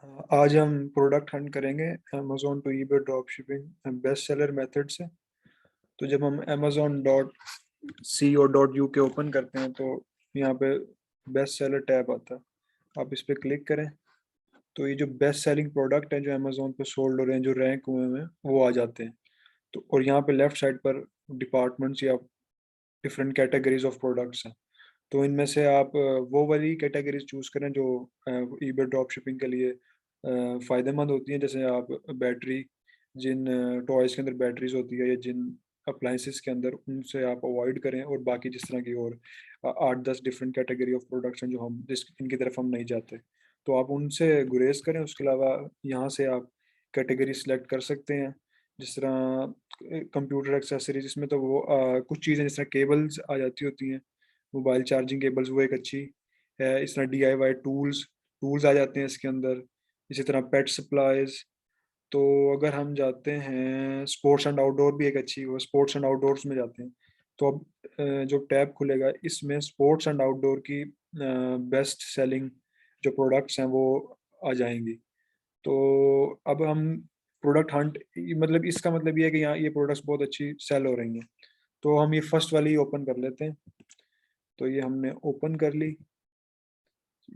आज हम product hunt करेंगे Amazon to eBay drop shipping best seller method से। तो जब हम अमेजोन डॉट सी और डॉट यू के ओपन करते हैं तो यहाँ पे बेस्ट सेलर टैब आता है। आप इस पर क्लिक करें तो ये जो बेस्ट सेलिंग प्रोडक्ट हैं जो अमेजोन पे सोल्ड हो रहे हैं, जो रैंक हुए हैं, वो आ जाते हैं। तो और यहाँ पे लेफ्ट साइड पर डिपार्टमेंट्स या डिफरेंट कैटेगरीज ऑफ प्रोडक्ट्स हैं। तो इनमें से आप वो वाली कैटेगरीज चूज करें जो ईबे ड्रॉप शिपिंग के लिए फ़ायदेमंद होती हैं। जैसे आप बैटरी, जिन टॉयज़ के अंदर बैटरीज होती है या जिन अप्लाइंसेस के अंदर, उनसे आप अवॉइड करें। और बाकी जिस तरह की और 8-10 डिफरेंट कैटेगरी ऑफ प्रोडक्ट्स हैं जो हम जिस इनकी तरफ हम नहीं जाते, तो आप उनसे गुरेज करें। उसके अलावा यहाँ से आप कैटेगरी सिलेक्ट कर सकते हैं। जिस तरह कंप्यूटर एक्सेसरीज, इसमें तो वो कुछ चीज़ें जिस तरह केबल्स आ जाती होती हैं, मोबाइल चार्जिंग केबल्स, वो एक अच्छी है। इस तरह DIY टूल्स टूल्स आ जाते हैं इसके अंदर। इसी तरह पेट सप्लाईज। तो अगर हम जाते हैं स्पोर्ट्स एंड आउटडोर, भी एक अच्छी, वो स्पोर्ट्स एंड आउटडोर्स में जाते हैं। तो अब जो टैब खुलेगा इसमें स्पोर्ट्स एंड आउटडोर की बेस्ट सेलिंग जो प्रोडक्ट्स हैं वो आ जाएंगी। तो अब हम प्रोडक्ट हंट, मतलब इसका मतलब ये है कि यहाँ ये प्रोडक्ट्स बहुत अच्छी सेल हो रही हैं। तो हम ये फर्स्ट वाली ओपन कर लेते हैं। तो ये हमने ओपन कर ली।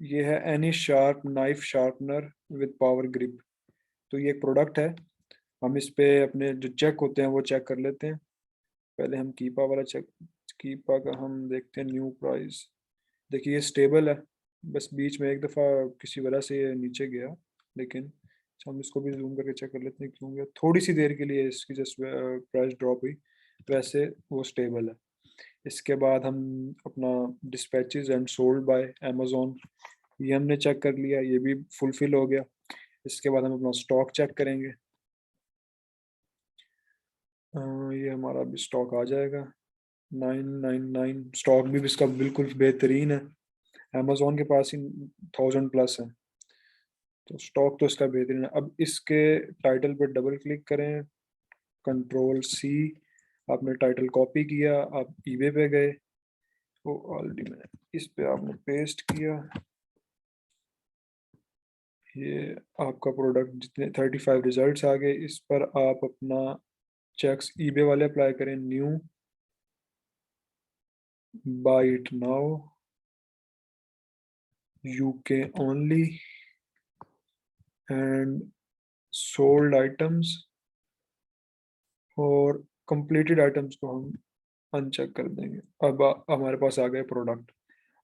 ये है any sharp knife sharpener with power grip. तो ये एक प्रोडक्ट है। हम इस पे अपने जो चेक होते हैं वो चेक कर लेते हैं। पहले हम कीपा वाला चेक, कीपा का हम देखते हैं न्यू प्राइस। देखिए ये स्टेबल है, बस बीच में एक दफ़ा किसी वजह से ये नीचे गया। लेकिन अच्छा, हम इसको भी जूम करके चेक कर लेते हैं क्यों गया। थोड़ी सी देर के लिए इसकी जस्ट प्राइस ड्रॉप हुई, वैसे वो स्टेबल है। इसके बाद हम अपना dispatches and sold by Amazon, ये हमने चेक कर लिया, ये भी फुलफिल हो गया। इसके बाद हम अपना स्टॉक चेक करेंगे। ये हमारा अभी स्टॉक आ जाएगा 999। स्टॉक भी इसका बिल्कुल बेहतरीन है। अमेजोन के पास ही 1000+ है। तो स्टॉक तो इसका बेहतरीन है। अब इसके टाइटल पे डबल क्लिक करें, Ctrl+C। आपने टाइटल कॉपी किया, आप ईबे पे गए, वो ऑलरेडी मैंने इस पे आपने पेस्ट किया। ये आपका प्रोडक्ट जितने 35 रिजल्ट्स आ गए, इस पर आप अपना चेक्स ईबे वाले अप्लाई करें। New, buy it now, UK only, and sold items और कंप्लीटेड आइटम्स को हम अनचेक कर देंगे। अब हमारे पास आ गए प्रोडक्ट।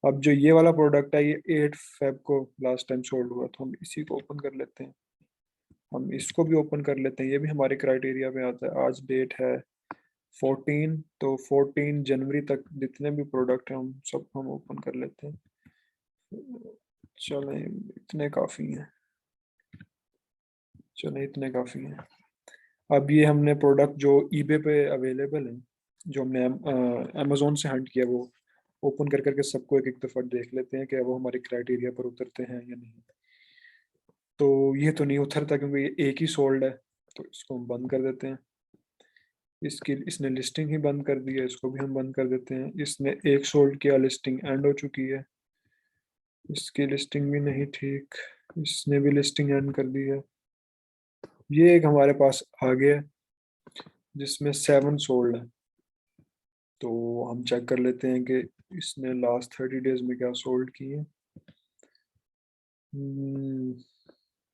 अब जो ये वाला प्रोडक्ट है ये 8 फेब को लास्ट टाइम सोल्ड हुआ, तो हम इसी को ओपन कर लेते हैं। हम इसको भी ओपन कर लेते हैं, ये भी हमारे क्राइटेरिया में आता है। आज डेट है 14, तो 14 जनवरी तक जितने भी प्रोडक्ट हैं हम सब हम ओपन कर लेते हैं। चलें, इतने काफ़ी हैं। चलें, इतने काफ़ी हैं। अब ये हमने प्रोडक्ट जो ईबे पे अवेलेबल हैं, जो हमने अमेजोन से हंट किया, वो ओपन कर करके सबको एक एक दफ़ा देख लेते हैं कि वो हमारे क्राइटेरिया पर उतरते हैं या नहीं। तो ये तो नहीं उतरता क्योंकि ये एक ही सोल्ड है, तो इसको हम बंद कर देते हैं। इसकी इसने लिस्टिंग ही बंद कर दी है, इसको भी हम बंद कर देते हैं। इसने एक सोल्ड किया, लिस्टिंग एंड हो चुकी है। इसकी लिस्टिंग भी नहीं ठीक, इसने भी लिस्टिंग एंड कर दी है। ये एक हमारे पास आ गया जिसमें 7 सोल्ड है। तो हम चेक कर लेते हैं कि इसने लास्ट 30 डेज में क्या सोल्ड की है।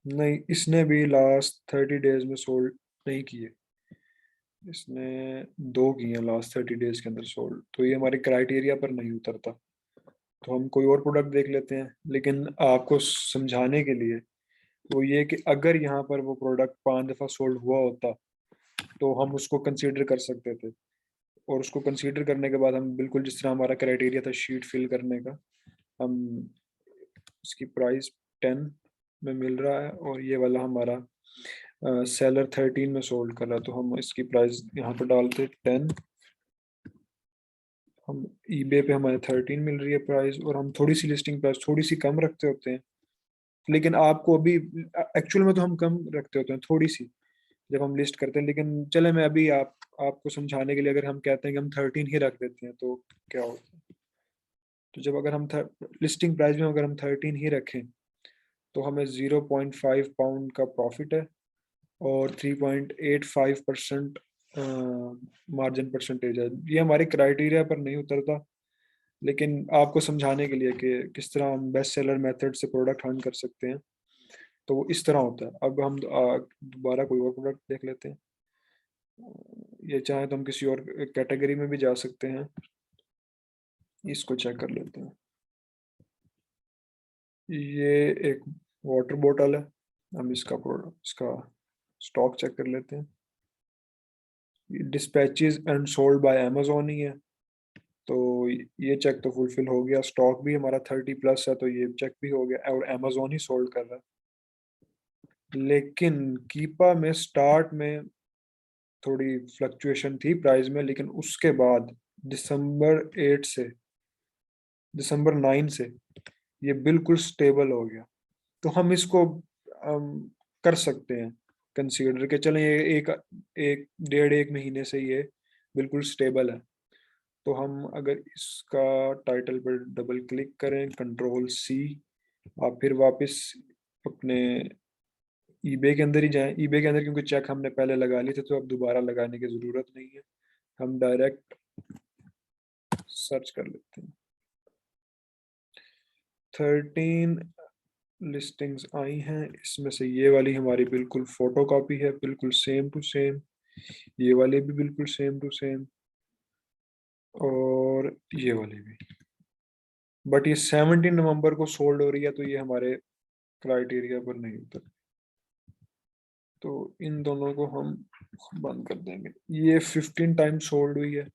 नहीं, इसने भी लास्ट 30 डेज में सोल्ड नहीं किए। इसने 2 किए हैं लास्ट 30 डेज के अंदर सोल्ड, तो ये हमारे क्राइटेरिया पर नहीं उतरता। तो हम कोई और प्रोडक्ट देख लेते हैं। लेकिन आपको समझाने के लिए वो ये कि अगर यहाँ पर वो प्रोडक्ट 5 दफ़ा सोल्ड हुआ होता तो हम उसको कंसीडर कर सकते थे। और उसको कंसीडर करने के बाद हम बिल्कुल जिस तरह हमारा क्राइटेरिया था शीट फिल करने का, हम इसकी प्राइस 10 में मिल रहा है और ये वाला हमारा सेलर 13 में सोल्ड कर रहा है, तो हम इसकी प्राइस यहाँ पर डालते 10। हम ईबे पे हमारे 13 मिल रही है प्राइस, और हम थोड़ी सी लिस्टिंग प्राइस थोड़ी सी कम रखते होते हैं। लेकिन आपको अभी एक्चुअल में तो हम कम रखते होते हैं थोड़ी सी जब हम लिस्ट करते हैं। लेकिन चले, मैं अभी आपको समझाने के लिए अगर हम कहते हैं कि हम 13 ही रख देते हैं तो क्या होता है। तो जब अगर हम लिस्टिंग प्राइस में अगर हम 13 ही रखें तो हमें 0.5 पाउंड का प्रॉफिट है और 3.85% मार्जिन परसेंटेज है। ये हमारे क्राइटेरिया पर नहीं उतरता, लेकिन आपको समझाने के लिए कि किस तरह हम बेस्ट सेलर मेथड से प्रोडक्ट हंट कर सकते हैं, तो वो इस तरह होता है। अब हम दोबारा कोई और प्रोडक्ट देख लेते हैं। ये चाहे तो हम किसी और कैटेगरी में भी जा सकते हैं। इसको चेक कर लेते हैं। ये एक वाटर बोतल है। हम इसका स्टॉक चेक कर लेते हैं। Dispatches and sold by Amazon ही है, तो ये चेक तो फुलफिल हो गया। स्टॉक भी हमारा 30+ है, तो ये चेक भी हो गया और अमेजोन ही सोल्ड कर रहा है। लेकिन कीपा में स्टार्ट में थोड़ी फ्लक्चुएशन थी प्राइस में, लेकिन उसके बाद दिसंबर 8 से दिसंबर 9 से ये बिल्कुल स्टेबल हो गया। तो हम इसको कर सकते हैं कंसीडर के चलें, ये एक एक डेढ़ एक महीने से ये बिल्कुल स्टेबल है। तो हम अगर इसका टाइटल पर डबल क्लिक करें, कंट्रोल सी, आप फिर वापस अपने ईबे के अंदर ही जाएं। ईबे के अंदर क्योंकि चेक हमने पहले लगा लिए थे, तो अब दोबारा लगाने की ज़रूरत नहीं है। हम डायरेक्ट सर्च कर लेते हैं। 13 लिस्टिंग्स आई हैं, इसमें से ये वाली हमारी बिल्कुल फोटो कॉपी है, बिल्कुल सेम टू सेम। ये वाली भी बिल्कुल सेम टू सेम, और ये वाली भी। बट ये 17 नवंबर को सोल्ड हो रही है, तो ये हमारे क्राइटेरिया पर नहीं उतर। तो इन दोनों को हम बंद कर देंगे। ये 15 टाइम्स सोल्ड हुई है,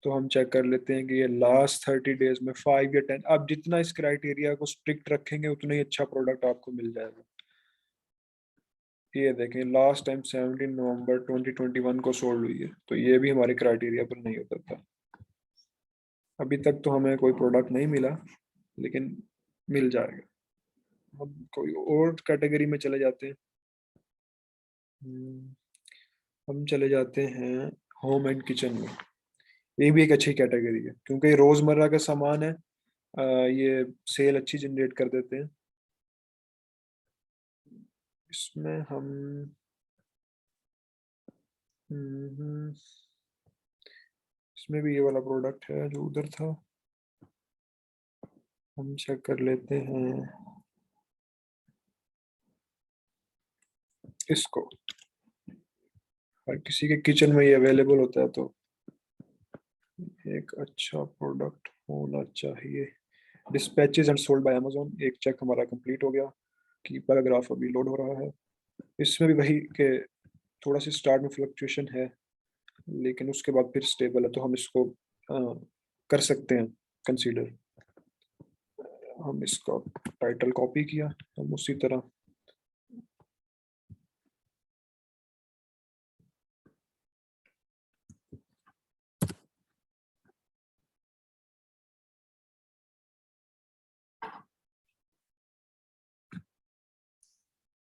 तो हम चेक कर लेते हैं कि ये लास्ट 30 डेज में 5 या 10। आप जितना इस क्राइटेरिया को स्ट्रिक्ट रखेंगे उतना ही अच्छा प्रोडक्ट आपको मिल जाएगा। ये देखें, लास्ट टाइम 17 नवंबर 2021 को सोल्ड हुई है, तो ये भी हमारे क्राइटेरिया पर नहीं उतरता। अभी तक तो हमें कोई प्रोडक्ट नहीं मिला, लेकिन मिल जाएगा। हम कोई और कैटेगरी में चले जाते हैं। हम्म, हम चले जाते हैं होम एंड किचन में। ये भी एक अच्छी कैटेगरी है, क्योंकि ये रोजमर्रा का सामान है। ये सेल अच्छी जनरेट कर देते हैं। इसमें हम हम्म, इसमें भी ये वाला प्रोडक्ट है जो उधर था। हम चेक कर लेते हैं इसको। हर किसी के किचन में ये अवेलेबल होता है, तो एक अच्छा प्रोडक्ट होना चाहिए। Dispatches and sold by Amazon, एक चेक हमारा कंप्लीट हो गया। की पैराग्राफ अभी लोड हो रहा है। इसमें भी वही के थोड़ा सी स्टार्ट में फ्लक्चुएशन है, लेकिन उसके बाद फिर स्टेबल है, तो हम इसको कर सकते हैं कंसीडर। हम इसका टाइटल कॉपी किया, हम उसी तरह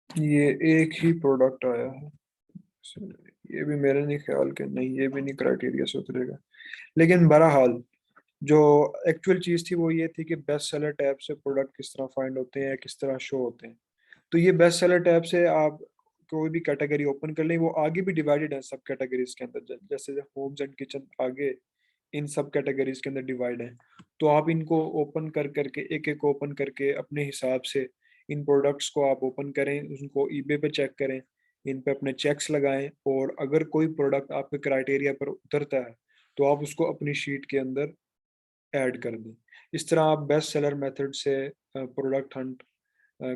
ये एक ही प्रोडक्ट आया है। ये भी मेरे नहीं ख्याल के, नहीं ये भी नहीं क्राइटेरिया से उतरेगा। लेकिन बहरहाल जो एक्चुअल चीज थी वो ये थी कि बेस्ट सेलर टैब से प्रोडक्ट किस तरह फाइंड होते हैं, किस तरह शो होते हैं। तो ये बेस्ट सेलर टैब से आप कोई भी कैटेगरी ओपन कर लें, वो आगे भी डिवाइडेड है सब कैटेगरीज के अंदर। जैसे होम्स एंड किचन आगे इन सब कैटेगरीज के अंदर डिवाइड है। तो आप इनको ओपन कर करके एक एक ओपन करके अपने हिसाब से इन प्रोडक्ट्स को आप ओपन करें, उनको ईबे पे चेक करें, इन पे अपने चेक्स लगाएं, और अगर कोई प्रोडक्ट आपके क्राइटेरिया पर उतरता है तो आप उसको अपनी शीट के अंदर ऐड कर दें। इस तरह आप बेस्ट सेलर मेथड से प्रोडक्ट हंट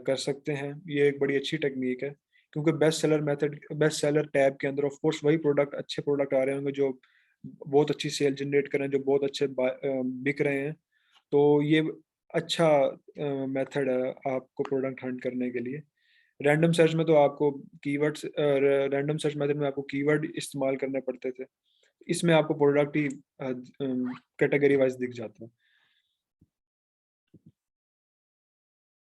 कर सकते हैं। ये एक बड़ी अच्छी टेक्निक है, क्योंकि बेस्ट सेलर टैब के अंदर ऑफ कोर्स वही प्रोडक्ट, अच्छे प्रोडक्ट आ रहे होंगे जो बहुत अच्छी सेल जनरेट कर रहे हैं, जो बहुत अच्छे बिक रहे हैं। तो ये अच्छा मेथड है आपको प्रोडक्ट हंट करने के लिए। रैंडम सर्च में तो आपको कीवर्ड्स, रैंडम सर्च मेथड में आपको कीवर्ड इस्तेमाल करने पड़ते थे। इसमें आपको प्रोडक्ट ही कैटेगरी वाइज दिख जाता है।